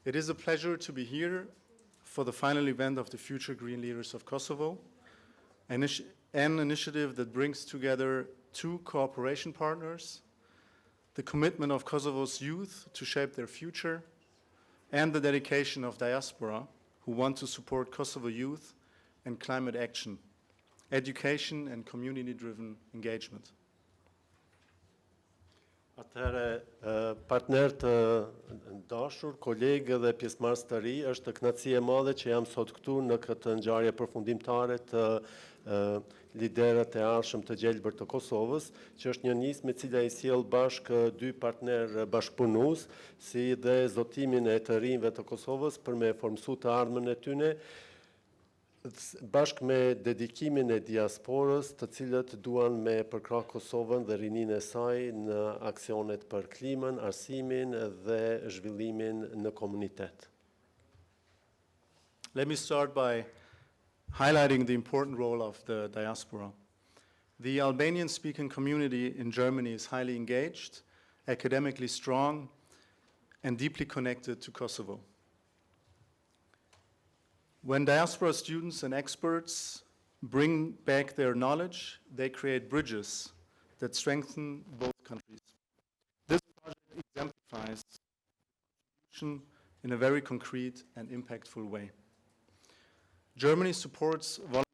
It is a pleasure to be here for the final event of the Future Green Leaders of Kosovo, an initiative that brings together two cooperation partners, the commitment of Kosovo's youth to shape their future, and the dedication of diaspora who want to support Kosovo youth and climate action, education and community-driven engagement. Atëherë, partner të dashur, kolegë dhe pjesëmarrës të ri, është kënaqësi e madhe që jam sot këtu në këtë ngjarje përfundimtare të liderët e ardhshëm të gjelbër të Kosovës, që është një nismë e cila I sjell bashkë dy partnerë bashkëpunues, si dhe zotimin e të rinjve të Kosovës për me formësu të ardhmen e tyre, bashkë me dedikimin e diasporës, të cilët duan me përkrah Kosovën dhe rininë e saj në aksionet për klimën, arsimin dhe zhvillimin në komunitet. Let me start by highlighting the important role of the diaspora. The Albanian-speaking community in Germany is highly engaged, academically strong, and deeply connected to Kosovo. When diaspora students and experts bring back their knowledge, they create bridges that strengthen both countries. This project exemplifies contribution in a very concrete and impactful way. Germany supports volunteers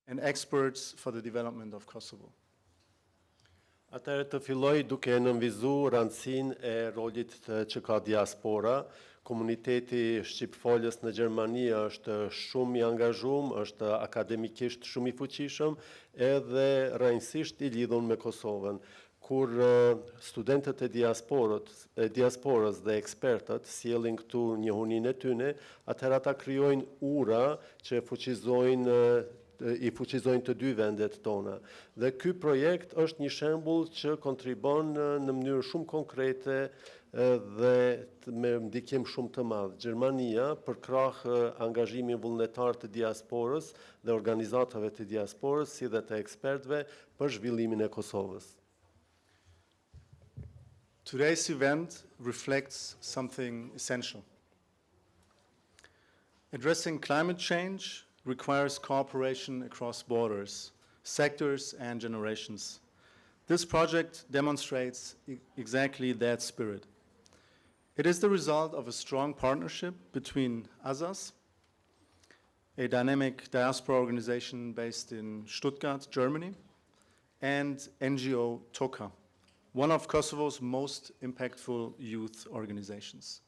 and experts for the development of Kosovo. Atëherë të filloj duke nënvizuar rëndësinë e rolit që ka diaspora. Komuniteti shqipfolës në Gjermani është shumë I angazhuar, është akademikisht shumë I fuqishëm, edhe rrënjësisht I lidhur me Kosovën. Kur studentët e diasporës dhe ekspertët sjellin këtu njohurinë e tyre, atëherë ata krijojnë ura që I fuqizojnë të dy vendet tona. Dhe ky projekt është një shembull që kontribon në mënyrë shumë konkrete dhe me ndikim shumë të madh. Gjermania përkrah angazhimin vullnetar të diasporës dhe organizatave të diasporës si dhe të ekspertëve për zhvillimin e Kosovës. Today's event reflects something essential. Addressing climate change requires cooperation across borders, sectors, and generations. This project demonstrates exactly that spirit. It is the result of a strong partnership between ASAS, a dynamic diaspora organization based in Stuttgart, Germany, and NGO TOKA, one of Kosovo's most impactful youth organizations.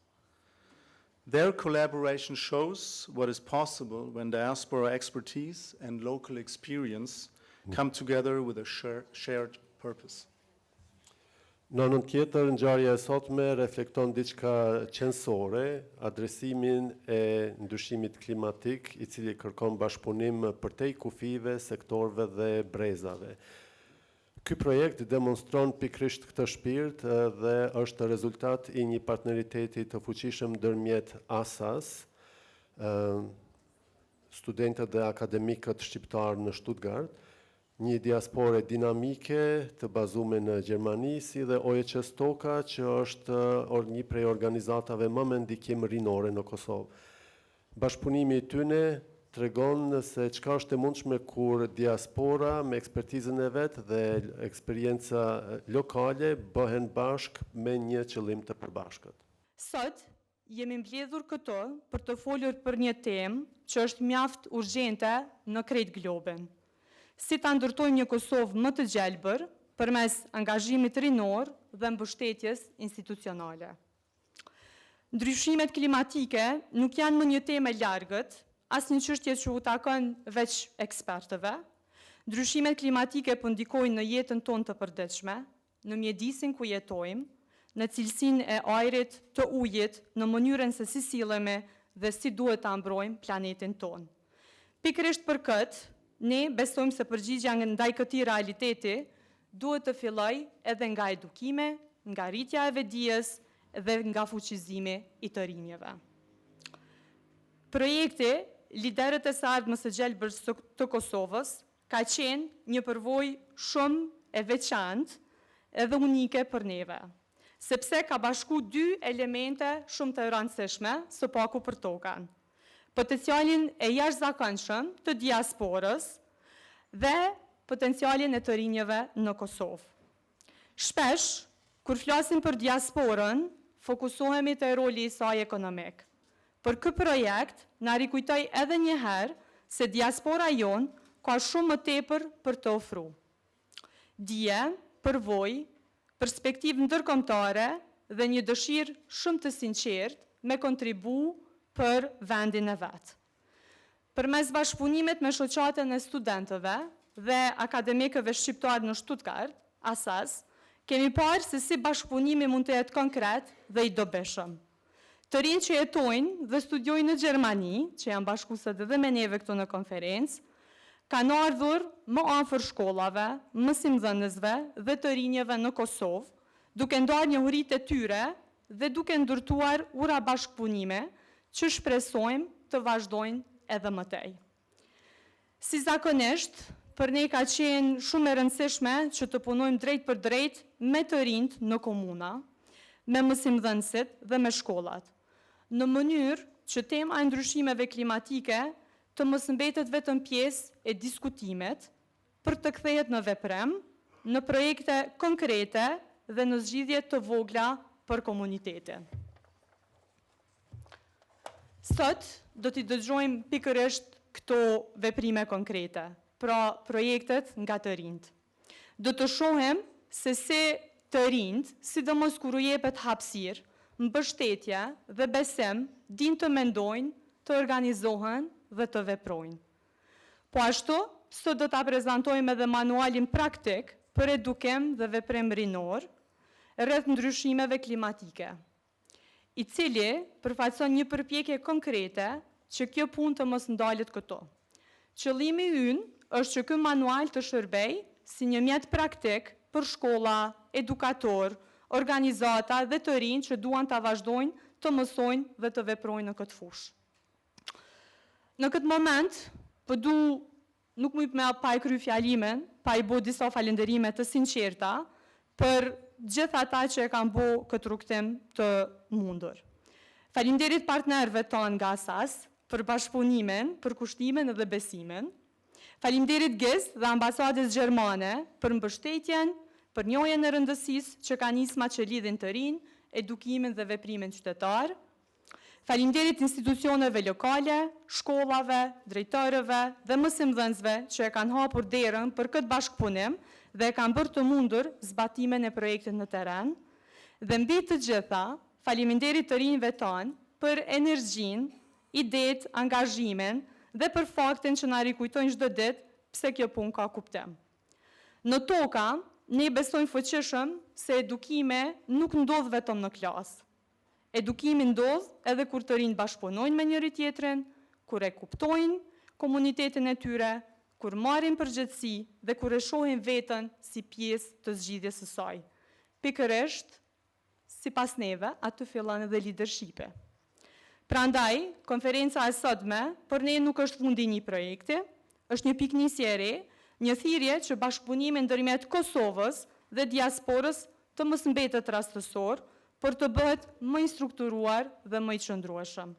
Their collaboration shows what is possible when diaspora expertise and local experience come together with a shared purpose. Në anën tjetër, ngjarja e sotme reflekton diçka qendrore, adresimin e ndryshimit klimatik, I cili kërkon bashkëpunim përtej kufive, sektorëve dhe brezave. Ky projekt demonstron pikërisht këtë shpirt dhe është rezultat I një partneriteti të fuqishëm ndërmjet ASAS, studentët dhe akademikët shqiptar në Stuttgart, një diaspore dinamike të bazuar në Gjermani, si dhe OEQ TOKA, që është një prej organizatave më me ndikim rinore në Kosovë. Bashkëpunimi I tyre tregon se çka është e mundshme kur diaspora me ekspertizën e vet dhe eksperjenca lokale bëhen bashk me një qëllim të përbashkët. Sot jemi mbledhur këtu për të folur për një temë që është mjaft urgjente në krejt globin. Si ta ndërtojmë një Kosovë më të gjelbër përmes angazhimit rinor dhe mbështetjes institucionale. Ndryshimet klimatike nuk janë më një temë e largët, as një çështje që u takon veç ekspertëve. Ndryshimet klimatike po ndikojnë në jetën tonë të përditshme, në mjedisin ku jetojmë, në cilësinë e ajrit, të ujit, në mënyrën se si sillemi dhe si duhet ta mbrojmë planetin tonë. Pikërisht për këtë, ne besojmë se përgjigjja ndaj këtij realiteti duhet të fillojë edhe nga edukimi, nga rritja e vetdijes dhe nga fuqizimi I të rinjve. Projekti Liderët e së ardhmës së gjelbër të Kosovës ka qenë një përvojë shumë e veçantë edhe unike për neve. sepse ka bashku dy elemente shumë të rëndësishme së paku për tokën. Potencialin e jashtëzakonshëm të diasporës dhe potencialin e të rinjeve në Kosovë. Shpesh, kur flasim për diasporën, fokusohemi te roli i saj ekonomik. Për këtë projekt, na rikujtoj edhe një herë se diaspora jon ka shumë më tepër për të ofru. Dije, përvojë, perspektivë ndërkombëtare dhe një dëshirë shumë të sinqertë me kontribu për vendin e vetë. Përmes bashkëpunimit me shoqatën e studentëve dhe akademikëve shqiptarë në Stuttgart, ASAS, kemi parë se si bashkëpunimi mund të jetë konkret dhe i dobishëm. Të rinj që jetojnë dhe studiojnë në Gjermani, që janë bashkuesat edhe me neve këtu në konferencë, kanë ardhur më afër shkollave, mësimdhënësve dhe të rinjeve në Kosovë, duke ndarë njohuritë e tyre dhe duke ndërtuar ura bashkëpunime që shpresojmë të vazhdojnë edhe më tej. Si zakonisht, për ne ka qenë shumë e rëndësishme që të punojmë drejt për drejt me të rinjt në komuna, me mësimdhënësit dhe me shkollat, në mënyrë që tema e ndryshimeve klimatike të mos mbetet vetëm pjesë e diskutimet, për të kthehet në veprem, në projekte konkrete dhe në zgjidhje të vogla për komunitetin. Sot do t'i dëgjojmë pikërisht këto veprime konkrete, pra projektet nga të rinjt. Do të shohim se si të rinjt, sidomos kur u jepet hapësirë, mbështetje dhe besim, din të mendojnë, të organizohen dhe të veprojnë. Po ashtu, sot do ta prezantojmë edhe manualin praktik për edukim dhe veprim rinor rreth ndryshimeve klimatike, i cili përfaqëson një përpjekje konkrete që kjo punë të mos ndalet këto. Qëllimi ynë është që ky manual të shërbej si një mjet praktik për shkolla, edukator, organizata dhe të rinj që duan ta vazhdojnë të mësojnë dhe të veprojnë në këtë fushë. Në këtë moment, nuk më me pa i kry fjalimin, pa i bo disa falenderime të sinqerta për gjithë ata që e kanë bo këtë rrugtim të mundur. Faleminderit partnerëve tonë nga ASAS për bashkëpunimin, për kushtimin dhe besimin. Faleminderit GIZ dhe ambasadës gjermane për mbështetjen, për njohjen e rëndësisë që ka nisma që lidhin të rinj, edukimin dhe veprimin qytetar. Faleminderit institucioneve lokale, shkollave, drejtorëve dhe mësimdhënësve që e kanë hapur derën për këtë bashkëpunim dhe e kanë bërë të mundur zbatimin e projektit në terren. Dhe mbi të gjitha, faleminderit të rinjve tonë për energjinë, idetë, angazhimin dhe për faktin që na rikujtojnë çdo ditë pse kjo punë ka kuptim. Në toka, ne besojmë fuqishëm se edukimi nuk ndodh vetëm në klasë. Edukimi ndodh edhe kur të rinjt bashkëpunojnë me njëri tjetrin, kur e kuptojnë komunitetin e tyre, kur marrin përgjegjësi dhe kur e shohin veten si pjesë të zgjidhjes së saj. Pikërisht, sipas neve, aty fillon edhe leadershipi. Prandaj, konferenca e sotme për ne nuk është fundi i një projekti, është një piknisje e re, një thirrje që bashkëpunimi ndërmjet Kosovës dhe diasporës të mos mbetet rastësor, për të bëhet më i strukturuar dhe më i qëndrueshëm.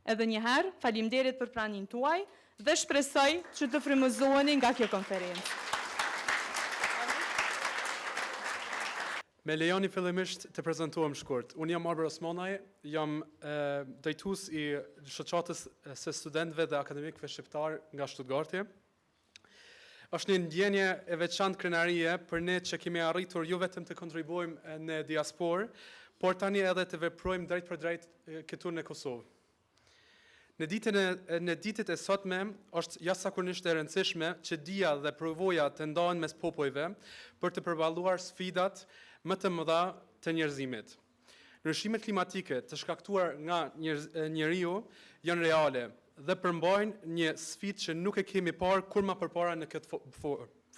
Edhe një herë, faleminderit për pranimin tuaj dhe shpresoj që të frymëzoheni nga kjo konferencë. Me lejoni fillimisht të prezantohem shkurt. Unë jam Arber Osmanaj, jam drejtues i shoqatës së studentëve dhe akademikëve shqiptar nga Stuttgarti. Është një ndjenje e veçantë krenarie për ne që kemi arritur jo vetëm të kontribuojmë në diasporë, por tani edhe të veprojmë drejt për drejt këtu në Kosovë. Në ditët e sotme është jashtëzakonisht e rëndësishme që dija dhe përvoja të ndahen mes popujve për të përballuar sfidat më të mëdha të njerëzimit. Ndryshimet klimatike të shkaktuar nga njeriu janë reale dhe përmbajnë një sfidë që nuk e kemi parë kur më përpara në këtë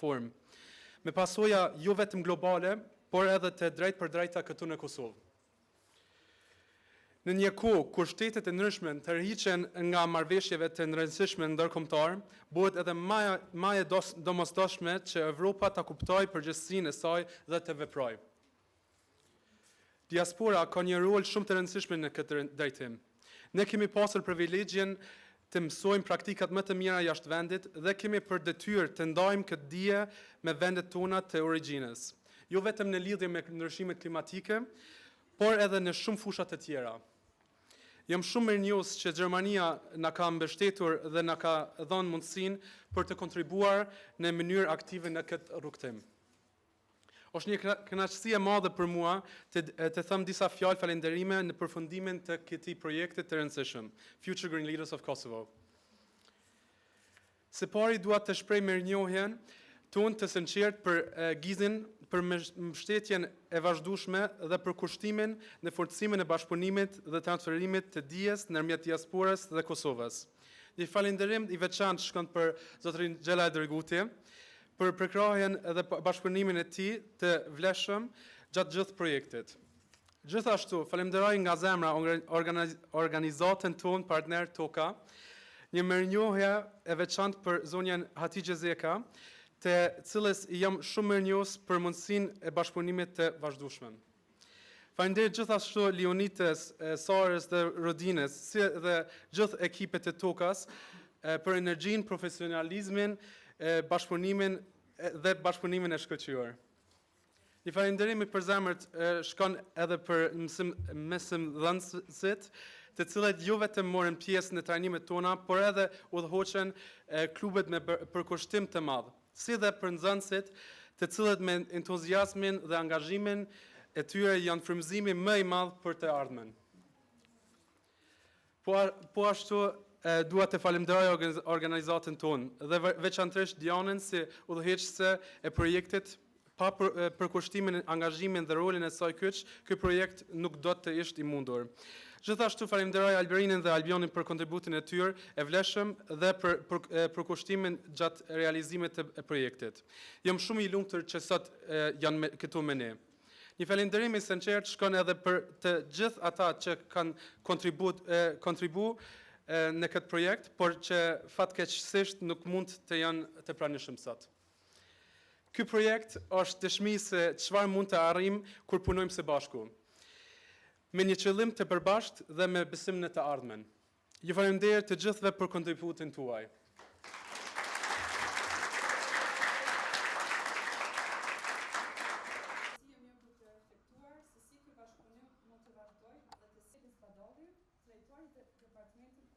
formë, me pasoja jo vetëm globale, por edhe të drejt për drejta këtu në Kosovë. Në një kohë kur shtetet e ndryshme tërhiqen nga marrëveshjeve të rëndësishme ndërkombëtar, bëhet edhe më e domosdoshme që Evropa ta kuptojë përgjegjësinë e saj dhe të veprojë. Diaspora ka një rol shumë të rëndësishme në këtë drejtim. Ne kemi pasur privilegjin të mësojmë praktikat më të mira jashtë vendit dhe kemi për detyrë të ndajmë këtë dije me vendet tona të origjinës. Jo vetëm në lidhje me ndryshimet klimatike, por edhe në shumë fusha të tjera. Jam shumë mirënjohës që Gjermania na ka mbështetur dhe na ka dhënë mundësinë për të kontribuar në mënyrë aktive në këtë rrugtim. Është një kënaqësi e madhe për mua të them disa fjalë falënderime në përfundimin të këtij projekti të rëndësishëm, Future Green Leaders of Kosovo. Së pari dua të shpreh mirënjohjen tonë të sinqertë për Gizin për mbështetjen e vazhdueshme dhe për kushtimin në forcimin e bashkëpunimit dhe transferimit të dijes ndërmjet diasporës dhe Kosovës. Një falënderim i veçantë shkon për zotërin Xhelal Dërguti për përkrahjen dhe bashkëpunimin e tij të vlefshëm gjatë gjithë projektit. Gjithashtu, falenderoj nga zemra organizatën tonë partner Toka, një mirënjohje e veçantë për zonjën Hatice Zeka, të cilës jam shumë mirënjohës për mundësinë e bashkëpunimit të vazhdueshëm. Falenderoj gjithashtu Leonitës, Sarës dhe Rodinës, si dhe gjithë ekipet e Tokas për energjinë, profesionalizmin, bashkëpunimin dhe e shkëlqyer. Një falenderim i përzemërt shkon edhe për mësimdhënësit, të cilët jo vetëm morën pjesë në trajnimet tona, por edhe udhëhoqën klubet me përkushtim të madh, si dhe për nxënësit, të cilët me entuziazmin dhe angazhimin e tyre janë frymëzimi më i madh për të ardhmen. Po ashtu dua të falenderoj organizatën tonë dhe veçanërisht Dianën si udhëheqëse e projektit. Pa përkushtimin, angazhimin dhe rolin e saj kyç, ky projekt nuk do të ishte i mundur. Gjithashtu falenderoj Alberinën dhe Albionin për kontributin e tyre e vlefshëm dhe për përkushtimin gjatë realizimit të projektit. Jam shumë i lumtur që sot janë këtu me ne. Një falenderim i sinqert shkon edhe për të gjithë ata që kanë kontribu në këtë projekt, por që fatkeqësisht nuk mund të janë të pranishëm sot. Ky projekt është dëshmi se çfarë mund të arrijmë kur punojmë së bashku, me një qëllim të përbashkët dhe me besim në të ardhmen. Ju falenderoj të gjithëve për kontributin tuaj. Departamentit